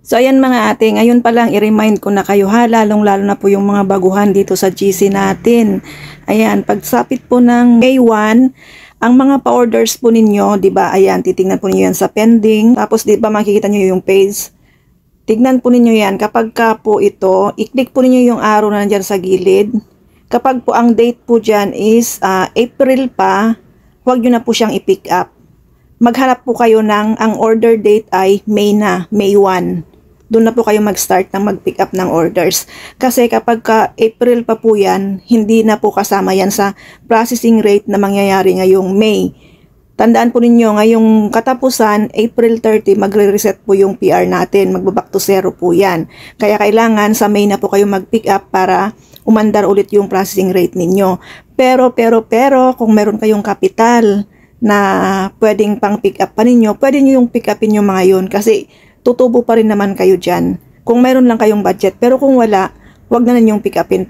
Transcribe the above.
So ayan mga ate, ngayon pa lang i-remind ko na kayo ha, lalong-lalo na po yung mga baguhan dito sa GC natin. Ayan, pagsapit po ng May 1, ang mga pa-orders po ninyo, 'di ba? Ayan, titingnan po niyo yan sa pending. Tapos 'di ba makikita niyo yung page. Tignan po ninyo yan. Kapag ka po ito, i-click po ninyo yung arrow na nandiyan sa gilid. Kapag po ang date po dyan is April pa, huwag nyo na po siyang i-pick up. Maghanap po kayo ng, ang order date ay May na, May 1. Doon na po kayo mag-start ng mag-pick up ng orders. Kasi kapag ka April pa po yan, hindi na po kasama yan sa processing rate na mangyayari ngayong May. Tandaan po ninyo, ngayong katapusan, April 30, magre-reset po yung PR natin. Magbaback to zero po yan. Kaya kailangan sa May na po kayo mag-pick up para umandar ulit yung processing rate ninyo. Pero, kung meron kayong kapital na pwedeng pang pick up pa ninyo, pwede nyo yung pick upin yung mga yun kasi tutubo pa rin naman kayo dyan. Kung meron lang kayong budget, pero kung wala, wag na ninyong pick upin.